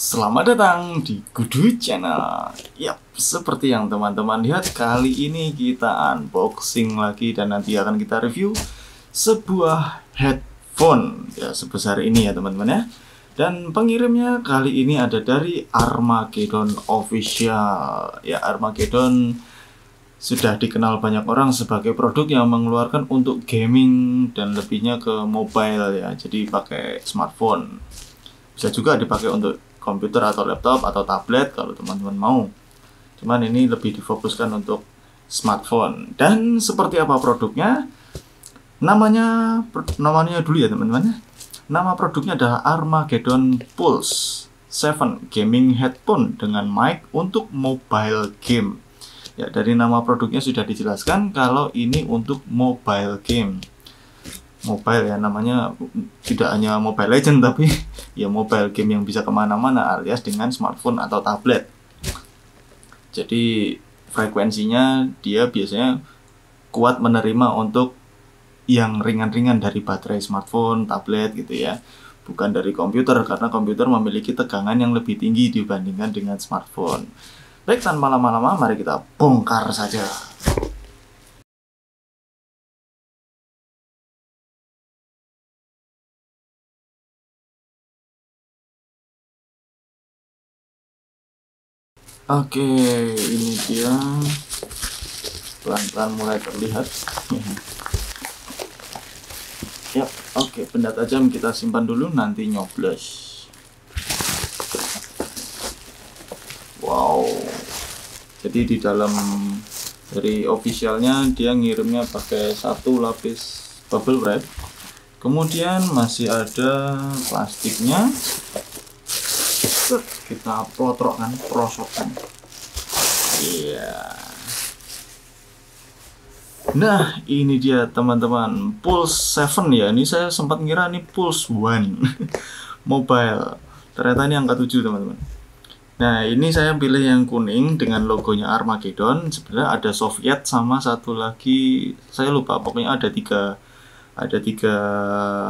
Selamat datang di Kudu Channel. Yap, seperti yang teman-teman lihat, kali ini kita unboxing lagi dan nanti akan kita review sebuah headphone ya sebesar ini ya teman-teman ya. Dan pengirimnya kali ini ada dari Armageddon Official. Ya, Armageddon sudah dikenal banyak orang sebagai produk yang mengeluarkan untuk gaming dan lebihnya ke mobile ya. Jadi pakai smartphone. Bisa juga dipakai untuk komputer atau laptop atau tablet kalau teman-teman mau. Cuman ini lebih difokuskan untuk smartphone. Dan seperti apa produknya? Namanya dulu ya teman-teman. Nama produknya adalah Armageddon Pulse 7 Gaming Headphone dengan mic untuk mobile game. Ya, dari nama produknya sudah dijelaskan kalau ini untuk mobile game. Mobile ya, namanya tidak hanya Mobile Legend tapi ya mobile game yang bisa kemana-mana alias dengan smartphone atau tablet. Jadi frekuensinya dia biasanya kuat menerima untuk yang ringan-ringan dari baterai smartphone, tablet gitu ya, bukan dari komputer karena komputer memiliki tegangan yang lebih tinggi dibandingkan dengan smartphone. Baik, tanpa lama-lama mari kita bongkar saja. Oke, ini dia pelan-pelan mulai terlihat. Yap, oke, benda tajam kita simpan dulu, nanti nyoblos. Wow, jadi di dalam dari officialnya dia ngirimnya pakai satu lapis bubble wrap, kemudian masih ada plastiknya. Kita prosokkan. Iya. Nah, ini dia teman-teman, Pulse 7 ya. Ini saya sempat ngira ini Pulse 1 mobile. Ternyata ini angka 7 teman-teman. Nah, ini saya pilih yang kuning dengan logonya Armageddon. Sebenarnya ada Soviet sama satu lagi saya lupa. Pokoknya ada tiga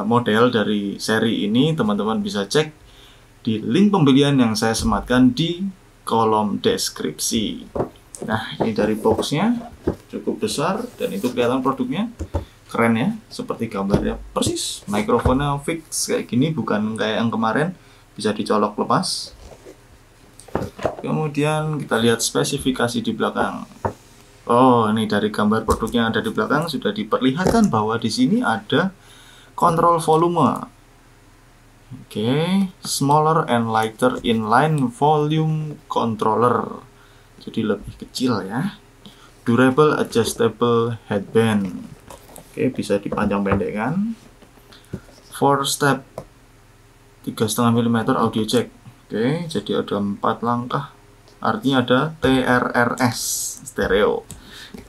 model dari seri ini. Teman-teman bisa cek di link pembelian yang saya sematkan di kolom deskripsi. Nah, ini dari boxnya cukup besar dan itu kelihatan produknya keren ya, seperti gambarnya persis. Mikrofonnya fix kayak gini, bukan kayak yang kemarin bisa dicolok lepas. Kemudian kita lihat spesifikasi di belakang. Oh, ini dari gambar produknya yang ada di belakang sudah diperlihatkan bahwa di sini ada kontrol volume. Oke, smaller and lighter inline volume controller. Jadi lebih kecil ya. Durable adjustable headband. Oke, bisa dipanjang pendekkan. 4 step 3,5 mm audio jack. Oke, jadi ada 4 langkah. Artinya ada TRRS stereo.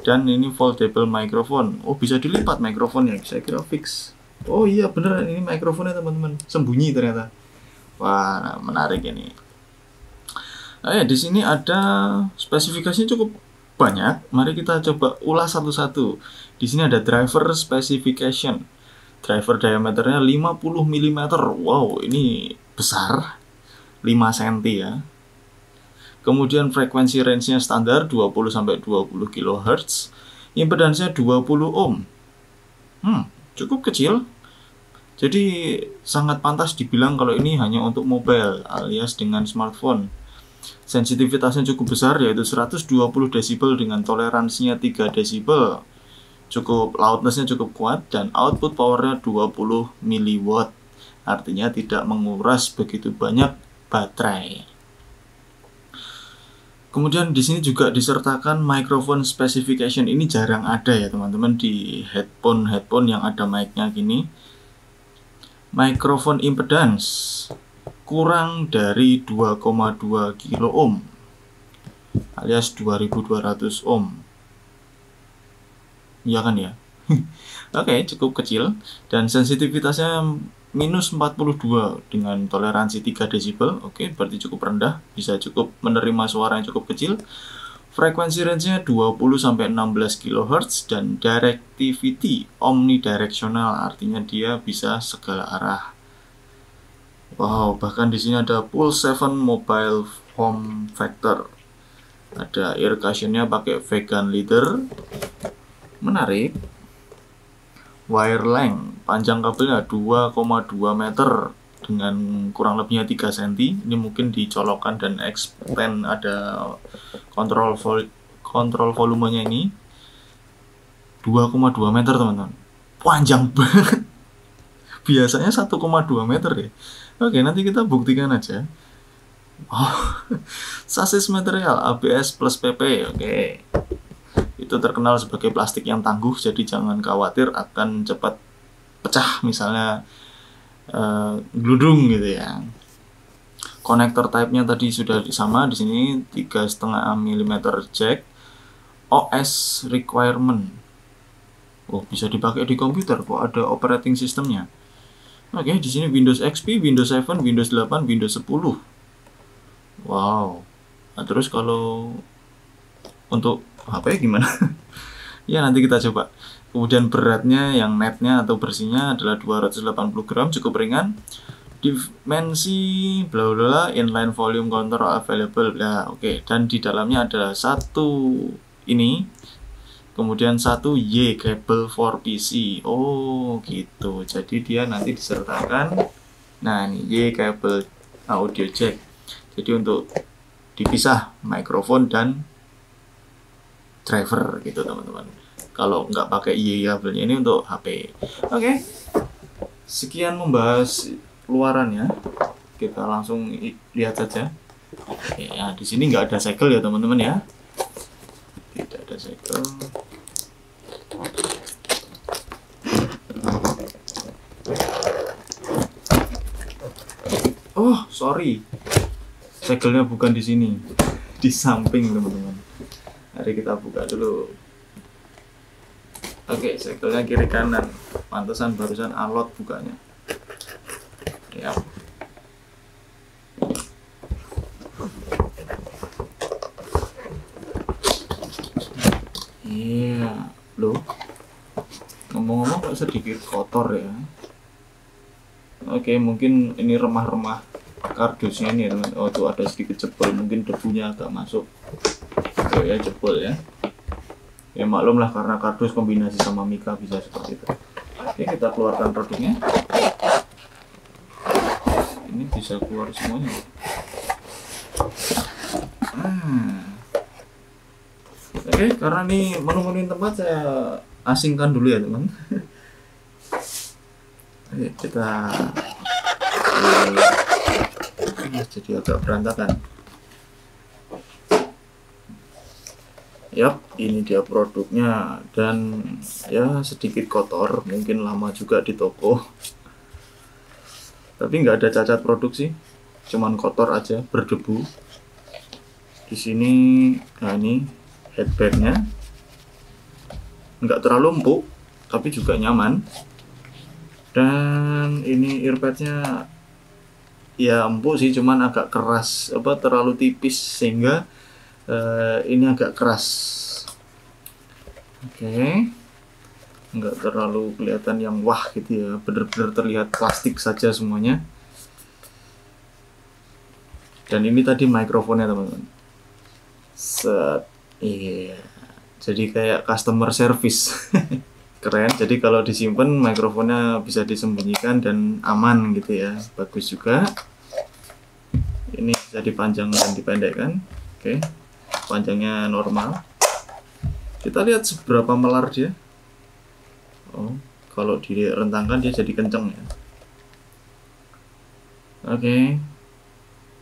Dan ini foldable microphone. Oh, bisa dilipat mikrofonnya. Saya kira fix. Oh iya bener, ini mikrofonnya teman-teman, sembunyi ternyata. Wah, menarik ini. Nah ya, di sini ada spesifikasinya cukup banyak. Mari kita coba ulas satu-satu. Di sini ada driver specification. Driver diameternya 50 mm. Wow, ini besar. 5 cm ya. Kemudian frekuensi range-nya standar 20 sampai 20 kHz. Impedansnya 20 ohm. Cukup kecil. Jadi sangat pantas dibilang kalau ini hanya untuk mobile alias dengan smartphone. Sensitivitasnya cukup besar yaitu 120 desibel dengan toleransinya 3 desibel. Cukup loudness-nya cukup kuat dan output powernya 20 mW. Artinya tidak menguras begitu banyak baterai. Kemudian di sini juga disertakan microphone specification. Ini jarang ada ya teman-teman di headphone yang ada mic-nya gini. Microphone impedance kurang dari 2,2 kilo ohm alias 2200 ohm. Ya kan ya? Oke, cukup kecil dan sensitivitasnya minus 42 dengan toleransi 3 desibel. Oke, berarti cukup rendah, bisa cukup menerima suara yang cukup kecil. Frekuensi range-nya 20 sampai 16 kHz dan directivity omnidirectional, artinya dia bisa segala arah. Wow, bahkan di sini ada Pulse 7 Mobile Form Factor. Ada air cushionnya pakai vegan leather. Menarik. Wire length, panjang kabelnya 2,2 meter dengan kurang lebihnya 3 cm. Ini mungkin dicolokkan dan expand, ada kontrol volumenya ini. 2,2 meter teman-teman. Panjang banget. Biasanya 1,2 meter ya. Oke, nanti kita buktikan aja. Oh, sasis material ABS plus PP. Oke. Itu terkenal sebagai plastik yang tangguh, jadi jangan khawatir akan cepat pecah, misalnya gludung gitu ya. Konektor type-nya tadi sudah sama di sini, 3,5 mm jack. OS requirement. Oh, bisa dipakai di komputer kok, ada operating systemnya. Oke, di sini Windows XP, Windows 7, Windows 8, Windows 10. Wow. Nah, terus kalau untuk HP gimana? Ya, nanti kita coba. Kemudian beratnya yang netnya atau bersihnya adalah 280 gram, cukup ringan. Dimensi bla bla, inline volume control available. Ya, oke. Dan di dalamnya ada satu ini, kemudian satu Y cable for PC. Oh, gitu. Jadi dia nanti disertakan. Nah, ini Y cable audio jack. Jadi untuk dipisah mikrofon dan driver gitu teman-teman. Kalau nggak pakai Y kabelnya ini untuk HP. Oke. Sekian membahas luarannya. Kita langsung lihat saja. Ya, di sini nggak ada segel ya teman-teman ya. Tidak ada segel. Oh, sorry. Segelnya bukan di sini. Di samping teman-teman. Mari kita buka dulu. Oke, segelnya kiri kanan. Pantesan barusan alot bukanya. Ya. Iya, loh. Ngomong-ngomong kok sedikit kotor ya. Oke, mungkin ini remah-remah kardusnya nih teman. Oh, tuh ada sedikit jebol, mungkin debunya agak masuk. Oh ya, jebol ya. Ya maklum lah, karena kardus kombinasi sama mika bisa seperti itu. Oke, kita keluarkan produknya. Ini bisa keluar semuanya. Oke, karena ini menu-menu tempat saya asingkan dulu ya teman. Oke, kita jadi agak berantakan. Yap, ini dia produknya, dan ya sedikit kotor, mungkin lama juga di toko. Tapi nggak ada cacat produksi, cuman kotor aja, berdebu. Di sini, nah ini headbandnya, nggak terlalu empuk, tapi juga nyaman. Dan ini earpadnya, ya empuk sih, cuman agak keras, terlalu tipis sehingga ini agak keras. Oke. Nggak terlalu kelihatan yang wah gitu ya, bener-bener terlihat plastik saja semuanya. Dan ini tadi mikrofonnya teman-teman. Set. Iya. Jadi kayak customer service. Keren. Jadi kalau disimpan mikrofonnya bisa disembunyikan dan aman gitu ya. Bagus juga. Ini bisa dipanjang dan dipendekkan. Oke. Panjangnya normal. Kita lihat seberapa melar dia. Oh, kalau direntangkan dia jadi kenceng ya. Oke.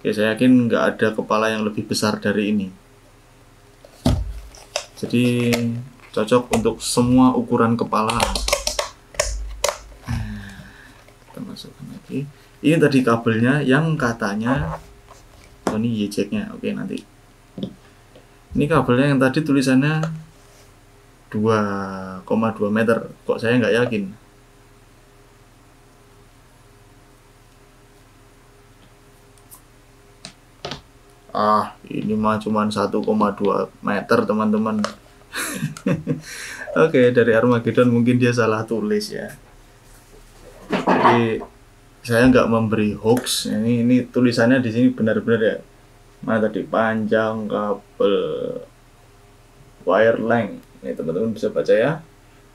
Oke, saya yakin nggak ada kepala yang lebih besar dari ini. Jadi cocok untuk semua ukuran kepala. Kita masukkan lagi. Ini tadi kabelnya yang katanya, oh ini Y-jacknya. Oke, nanti. Ini kabelnya yang tadi tulisannya 2,2 meter. Kok saya nggak yakin? Ah, ini mah cuma 1,2 meter teman-teman. Oke, dari Armageddon mungkin dia salah tulis ya. Jadi saya nggak memberi hoax. Ini tulisannya di sini benar-benar ya. Mana tadi panjang kabel wire length. Ini teman-teman bisa baca ya.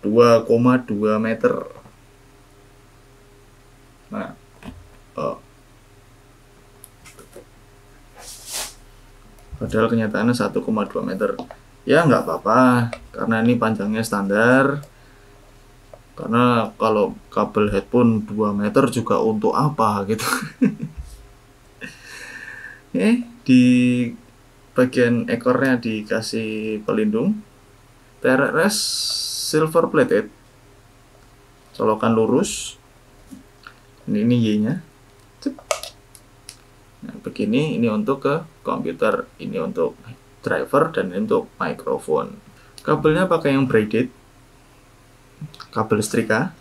2,2 meter. Nah, padahal kenyataannya 1,2 meter. Ya nggak apa-apa, karena ini panjangnya standar. Karena kalau kabel headphone 2 meter juga untuk apa gitu. Di bagian ekornya dikasih pelindung TRS silver plated, colokan lurus. Ini Y-nya. Nah, begini, ini untuk ke komputer, ini untuk driver, dan ini untuk mikrofon. Kabelnya pakai yang braided, kabel setrika.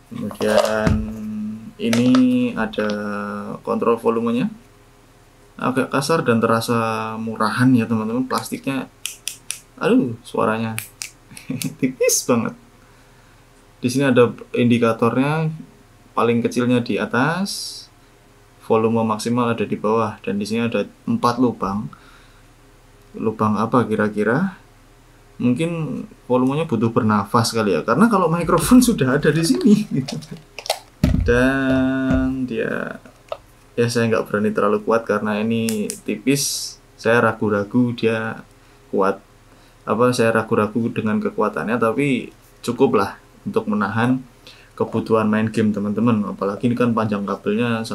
Kemudian ini ada kontrol volumenya, agak kasar dan terasa murahan ya teman-teman. Plastiknya, aduh, suaranya tipis banget. Di sini ada indikatornya, paling kecilnya di atas, volume maksimal ada di bawah, dan di sini ada 4 lubang. Lubang apa kira-kira? Mungkin volumenya butuh bernafas kali ya, karena kalau mikrofon sudah ada di sini. Dan dia, ya saya nggak berani terlalu kuat karena ini tipis. Saya ragu-ragu dia kuat. Saya ragu-ragu dengan kekuatannya, tapi cukup lah untuk menahan kebutuhan main game teman-teman. Apalagi ini kan panjang kabelnya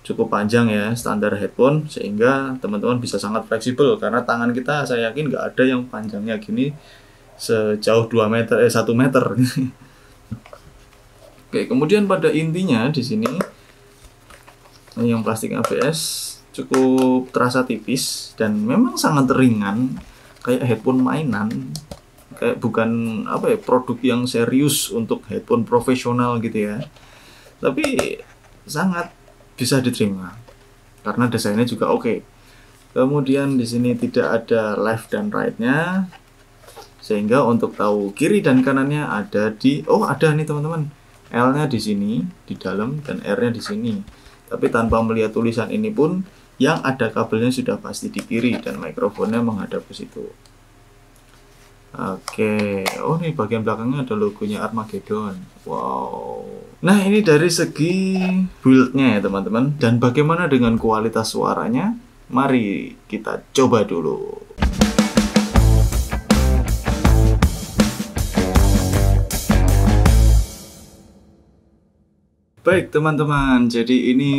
cukup panjang ya, standar headphone, sehingga teman-teman bisa sangat fleksibel, karena tangan kita saya yakin nggak ada yang panjangnya gini sejauh 1 meter. Oke, kemudian pada intinya di sini yang plastik ABS cukup terasa tipis dan memang sangat ringan, kayak headphone mainan, kayak bukan produk yang serius untuk headphone profesional gitu ya, tapi sangat bisa diterima karena desainnya juga oke. Kemudian di sini tidak ada left dan right-nya, sehingga untuk tahu kiri dan kanannya ada ada nih teman-teman, L-nya di sini di dalam dan R-nya di sini. Tapi tanpa melihat tulisan ini pun, yang ada kabelnya sudah pasti di kiri dan mikrofonnya menghadap ke situ. Oke, ini bagian belakangnya ada logonya Armageddon. Wow. Nah, ini dari segi build-nya ya teman-teman. Dan bagaimana dengan kualitas suaranya? Mari kita coba dulu. Baik teman-teman, jadi ini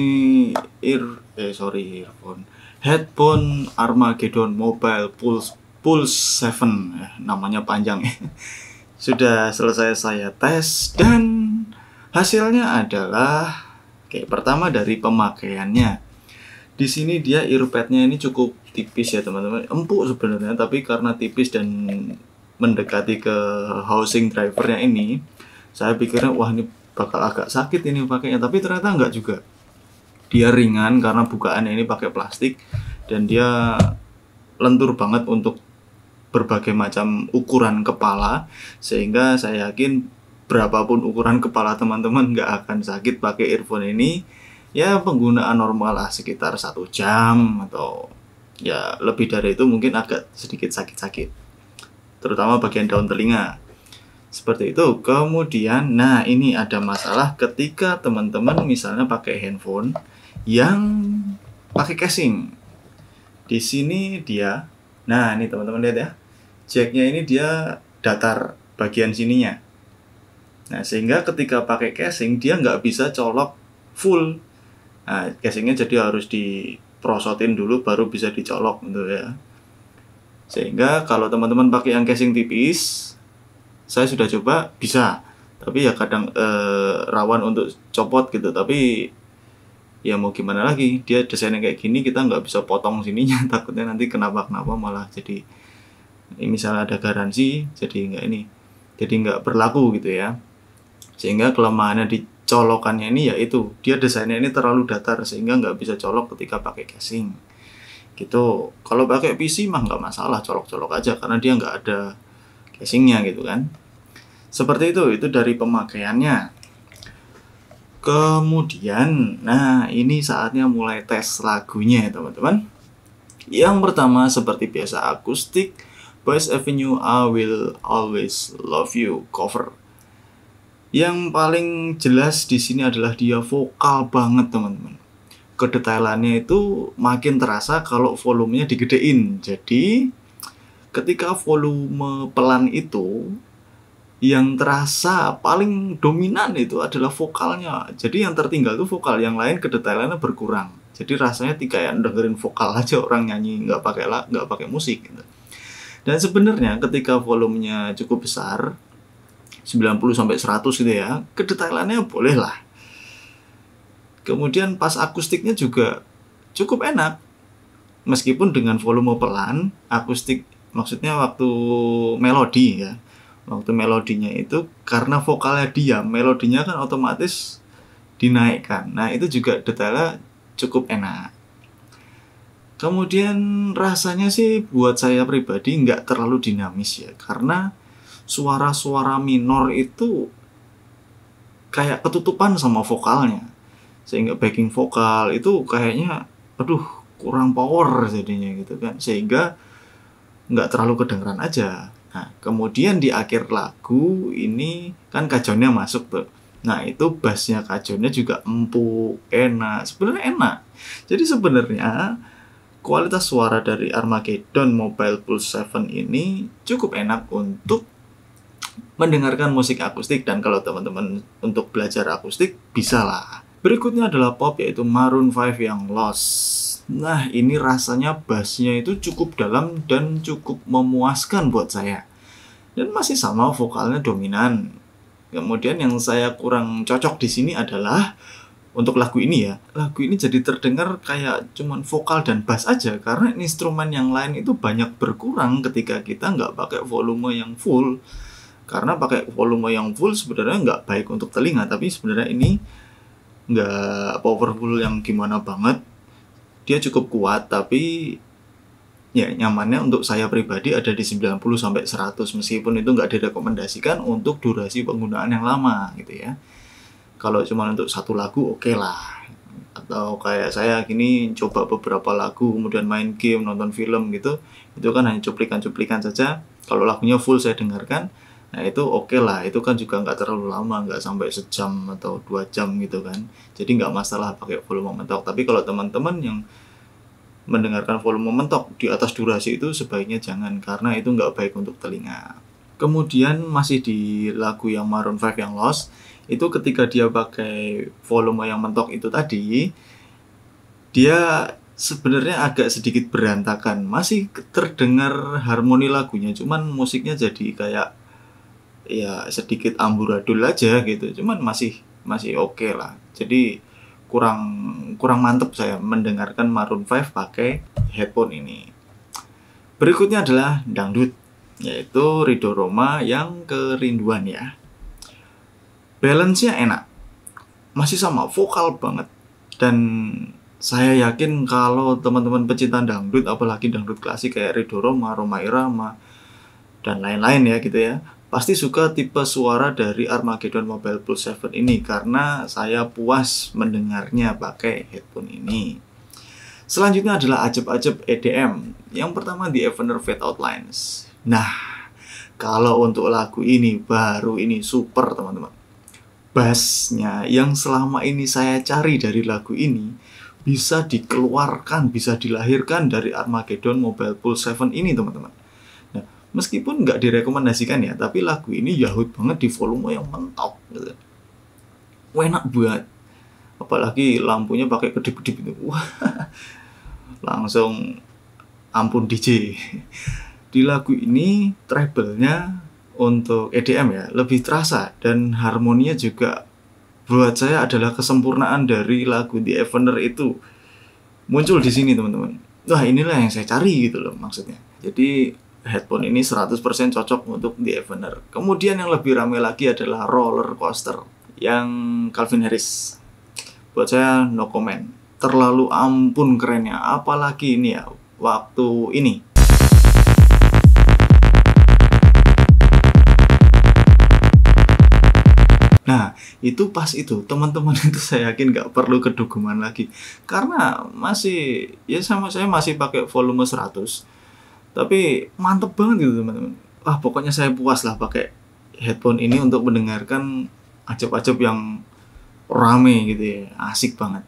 headphone Armageddon Mobile Pulse 7, namanya panjang ya. Sudah selesai saya tes dan hasilnya adalah pertama dari pemakaiannya. Di sini dia earpadnya ini cukup tipis ya teman-teman, empuk sebenarnya, tapi karena tipis dan mendekati ke housing drivernya ini, saya pikirnya wah ini bakal agak sakit ini pakainya, tapi ternyata enggak juga. Dia ringan karena bukaannya ini pakai plastik dan dia lentur banget untuk berbagai macam ukuran kepala, sehingga saya yakin berapapun ukuran kepala teman-teman nggak akan sakit pakai earphone ini. Ya penggunaan normal lah, sekitar 1 jam atau ya lebih dari itu mungkin agak sedikit sakit-sakit, terutama bagian daun telinga seperti itu. Kemudian nah ini ada masalah ketika teman-teman misalnya pakai handphone yang pakai casing. Di sini dia, nah ini teman-teman lihat ya, jacknya ini dia datar bagian sininya. Nah sehingga ketika pakai casing dia nggak bisa colok full. Nah casingnya jadi harus diprosotin dulu baru bisa dicolok gitu ya. Sehingga kalau teman-teman pakai yang casing tipis, saya sudah coba bisa, tapi ya kadang rawan untuk copot gitu. Tapi ya mau gimana lagi, dia desainnya kayak gini, kita nggak bisa potong sininya, takutnya nanti kenapa-kenapa malah jadi misalnya ada garansi jadi nggak berlaku gitu ya. Sehingga kelemahannya di colokannya ini yaitu dia desainnya ini terlalu datar sehingga nggak bisa colok ketika pakai casing gitu. Kalau pakai PC mah nggak masalah, colok-colok aja karena dia nggak ada casingnya gitu kan. Seperti itu dari pemakaiannya. Kemudian, nah ini saatnya mulai tes lagunya ya teman-teman. Yang pertama seperti biasa akustik, Boyz Avenue I Will Always Love You cover. Yang paling jelas di sini adalah dia vokal banget teman-teman. Kedetailannya itu makin terasa kalau volumenya digedein. Jadi ketika volume pelan itu, yang terasa paling dominan itu adalah vokalnya. Jadi yang tertinggal itu vokal, yang lain kedetailannya berkurang. Jadi rasanya kayak dengerin vokal aja orang nyanyi, nggak pakai musik gitu. Dan sebenarnya ketika volumenya cukup besar, 90-100 gitu ya, kedetailannya boleh lah. Kemudian pas akustiknya juga cukup enak. Meskipun dengan volume pelan, akustik maksudnya waktu melodi ya. Waktu melodinya itu karena vokalnya diam, melodinya kan otomatis dinaikkan. Nah itu juga detailnya cukup enak. Kemudian rasanya sih buat saya pribadi nggak terlalu dinamis ya, karena suara-suara minor itu kayak ketutupan sama vokalnya, sehingga backing vokal itu kayaknya aduh kurang power jadinya gitu kan, sehingga nggak terlalu kedengeran aja. Nah, kemudian di akhir lagu ini kan kajonnya masuk tuh. Nah, itu bassnya kajonnya juga empuk, enak. Sebenarnya enak. Jadi sebenarnya kualitas suara dari Armageddon Mobile Pulse 7 ini cukup enak untuk mendengarkan musik akustik. Dan kalau teman-teman untuk belajar akustik, bisa lah. Berikutnya adalah pop, yaitu Maroon 5 yang Lost. Nah, ini rasanya bassnya itu cukup dalam dan cukup memuaskan buat saya. Dan masih sama vokalnya dominan. Kemudian yang saya kurang cocok di sini adalah untuk lagu ini ya. Lagu ini jadi terdengar kayak cuman vokal dan bass aja, karena instrumen yang lain itu banyak berkurang ketika kita nggak pakai volume yang full. Karena pakai volume yang full sebenarnya nggak baik untuk telinga, tapi sebenarnya ini nggak powerful yang gimana banget. Dia cukup kuat, tapi ya nyamannya untuk saya pribadi ada di 90-100, meskipun itu nggak direkomendasikan untuk durasi penggunaan yang lama gitu ya. Kalau cuma untuk satu lagu oke lah. Atau kayak saya gini coba beberapa lagu kemudian main game, nonton film gitu, itu kan hanya cuplikan-cuplikan saja. Kalau lagunya full saya dengarkan, nah itu oke lah, itu kan juga nggak terlalu lama, nggak sampai sejam atau 2 jam gitu kan. Jadi nggak masalah pakai volume mentok. Tapi kalau teman-teman yang mendengarkan volume mentok di atas durasi itu sebaiknya jangan, karena itu nggak baik untuk telinga. Kemudian masih di lagu yang Maroon 5 yang Lost, itu ketika dia pakai volume yang mentok itu tadi, dia sebenarnya agak sedikit berantakan. Masih terdengar harmoni lagunya, cuman musiknya jadi kayak ya sedikit amburadul aja gitu. Cuman masih oke lah. Jadi kurang mantep saya mendengarkan Maroon 5 pakai headphone ini. Berikutnya adalah dangdut, yaitu Ridho Rhoma yang Kerinduan ya. Balance-nya enak, masih sama vokal banget, dan saya yakin kalau teman-teman pecinta dangdut, apalagi dangdut klasik kayak Ridho Rhoma, Rhoma Irama, dan lain-lain ya gitu ya, pasti suka tipe suara dari Armageddon Mobile Pulse 7 ini, karena saya puas mendengarnya pakai headphone ini. Selanjutnya adalah ajab-ajab EDM. Yang pertama The Evener Fade Out Lines. Nah, kalau untuk lagu ini baru ini super teman-teman. Bassnya yang selama ini saya cari dari lagu ini bisa dikeluarkan, bisa dilahirkan dari Armageddon Mobile Pulse 7 ini teman-teman. Nah, meskipun nggak direkomendasikan ya, tapi lagu ini yahut banget di volume yang mentok gitu. Enak banget, apalagi lampunya pakai kedip-kedip itu. Wah, langsung ampun DJ. Di lagu ini treble-nya untuk EDM ya lebih terasa, dan harmoninya juga buat saya adalah kesempurnaan dari lagu The Evener itu muncul di sini teman-teman. Wah, inilah yang saya cari gitu loh maksudnya. Jadi headphone ini 100% cocok untuk The Evener. Kemudian yang lebih ramai lagi adalah Roller Coaster yang Calvin Harris. Buat saya no comment, terlalu ampun kerennya, apalagi ini ya waktu ini. Nah, itu pas itu teman-teman itu saya yakin nggak perlu keduguman lagi. Karena masih ya sama saya masih pakai volume 100. Tapi mantep banget gitu teman-teman. Wah, pokoknya saya puas lah pakai headphone ini untuk mendengarkan acap-acap yang rame gitu ya. Asik banget.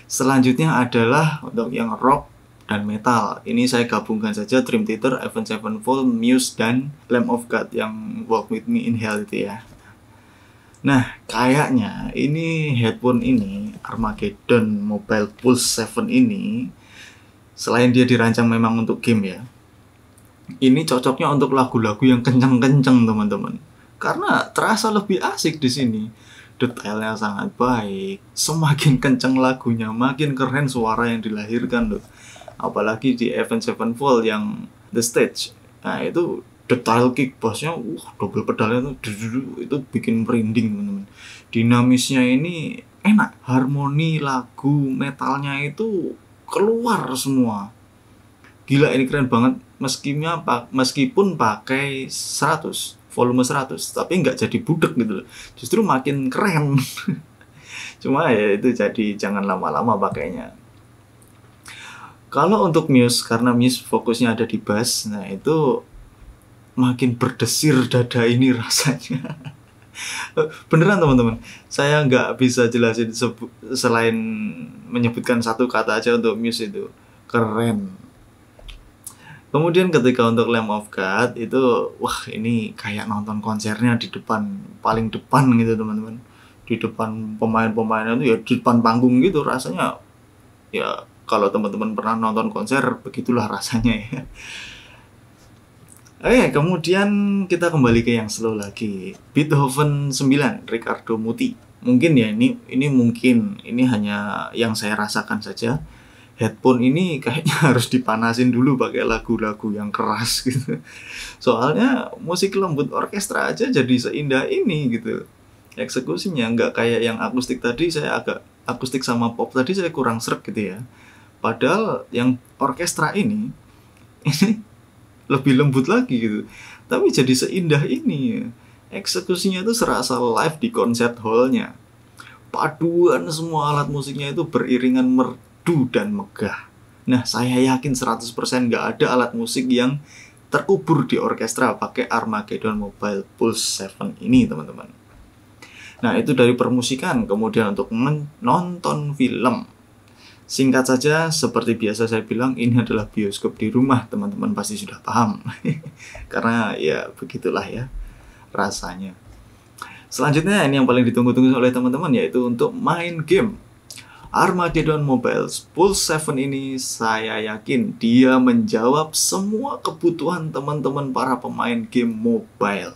Selanjutnya adalah untuk yang rock dan metal. Ini saya gabungkan saja Dream Theater, Avenged Sevenfold, Muse, dan Lamb of God yang Walk With Me in Hell itu ya. Nah, kayaknya ini headphone ini, Armageddon Mobile Pulse 7 ini, selain dia dirancang memang untuk game ya, ini cocoknya untuk lagu-lagu yang kencang-kencang teman-teman. Karena terasa lebih asik di sini. Detailnya sangat baik. Semakin kencang lagunya, makin keren suara yang dilahirkan loh. Apalagi di Avenged Sevenfold yang The Stage. Nah, itu detail kick bassnya, double pedalnya itu bikin merinding teman-teman. Dinamisnya ini enak. Harmoni lagu metalnya itu keluar semua. Gila, ini keren banget. Meskipun pakai 100, volume 100, tapi nggak jadi budek gitu loh. Justru makin keren. Cuma ya itu jadi jangan lama-lama pakainya. Kalau untuk Muse, karena Muse fokusnya ada di bass, nah itu makin berdesir dada ini rasanya. Beneran teman-teman, saya nggak bisa jelasin selain menyebutkan satu kata aja untuk Muse itu. Keren. Kemudian ketika untuk Lamb of God itu, wah ini kayak nonton konsernya di depan, paling depan gitu teman-teman. Di depan pemain-pemainnya itu ya di depan panggung gitu rasanya. Ya kalau teman-teman pernah nonton konser, begitulah rasanya ya. Oke, kemudian kita kembali ke yang slow lagi. Beethoven 9, Riccardo Muti. Mungkin ya ini mungkin ini hanya yang saya rasakan saja. Headphone ini kayaknya harus dipanasin dulu pakai lagu-lagu yang keras gitu. Soalnya musik lembut orkestra aja jadi seindah ini gitu. Eksekusinya nggak kayak yang akustik tadi, saya agak akustik sama pop tadi saya kurang sreg gitu ya. Padahal yang orkestra ini lebih lembut lagi gitu. Tapi jadi seindah ini. Eksekusinya itu serasa live di konser hallnya. Paduan semua alat musiknya itu beriringan dan megah. Nah, saya yakin 100% nggak ada alat musik yang terkubur di orkestra pakai Armageddon Mobile Pulse 7 ini, teman-teman. Nah, itu dari permusikan. Kemudian untuk menonton film. Singkat saja, seperti biasa saya bilang, ini adalah bioskop di rumah, teman-teman pasti sudah paham. Karena ya begitulah ya rasanya. Selanjutnya, ini yang paling ditunggu-tunggu oleh teman-teman, yaitu untuk main game. Armageddon Mobile Pulse 7 ini saya yakin dia menjawab semua kebutuhan teman-teman para pemain game mobile.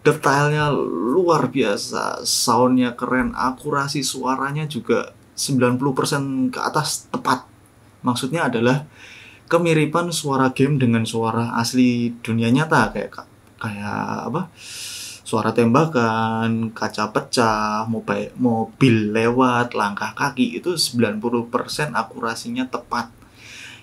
Detailnya luar biasa, soundnya keren, akurasi suaranya juga 90% ke atas tepat. Maksudnya adalah kemiripan suara game dengan suara asli dunia nyata, kayak apa? Suara tembakan, kaca pecah, mobil lewat, langkah kaki, itu 90% akurasinya tepat.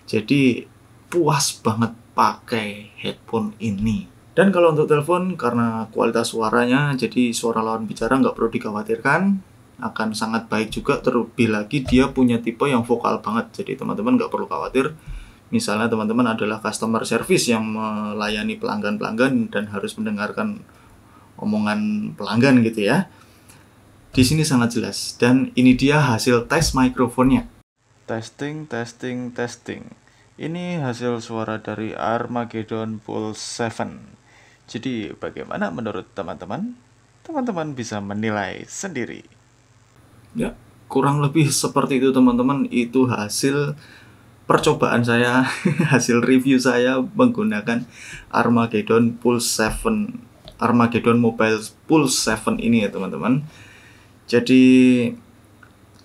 Jadi puas banget pakai headphone ini. Dan kalau untuk telepon, karena kualitas suaranya, jadi suara lawan bicara nggak perlu dikhawatirkan, akan sangat baik juga. Terlebih lagi dia punya tipe yang vokal banget, jadi teman-teman nggak perlu khawatir. Misalnya teman-teman adalah customer service yang melayani pelanggan-pelanggan dan harus mendengarkan omongan pelanggan gitu ya. Di sini sangat jelas. Dan ini dia hasil tes mikrofonnya. Testing. Ini hasil suara dari Armageddon Pulse 7. Jadi bagaimana menurut teman-teman? Teman-teman bisa menilai sendiri. Ya, kurang lebih seperti itu teman-teman. Itu hasil percobaan saya, hasil review saya menggunakan Armageddon Pulse 7. Armageddon Mobile Pulse 7 ini ya teman-teman. Jadi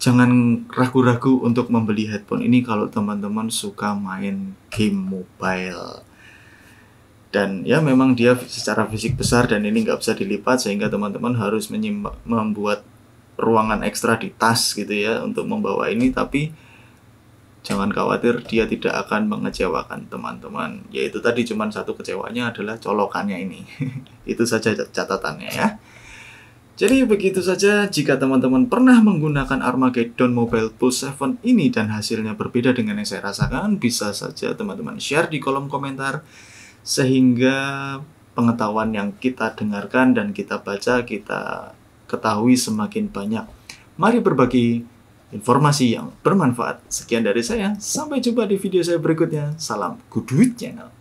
jangan ragu-ragu untuk membeli headphone ini kalau teman-teman suka main game mobile. Dan ya memang dia secara fisik besar dan ini nggak bisa dilipat, sehingga teman-teman harus membuat ruangan ekstra di tas gitu ya untuk membawa ini. Tapi jangan khawatir, dia tidak akan mengecewakan teman-teman. Yaitu tadi cuman satu kecewanya adalah colokannya ini. Itu saja catatannya ya. Jadi begitu saja, jika teman-teman pernah menggunakan Armageddon Mobile Pulse 7 ini dan hasilnya berbeda dengan yang saya rasakan, bisa saja teman-teman share di kolom komentar, sehingga pengetahuan yang kita dengarkan dan kita baca, kita ketahui semakin banyak. Mari berbagi informasi yang bermanfaat. Sekian dari saya, sampai jumpa di video saya berikutnya. Salam Good Channel.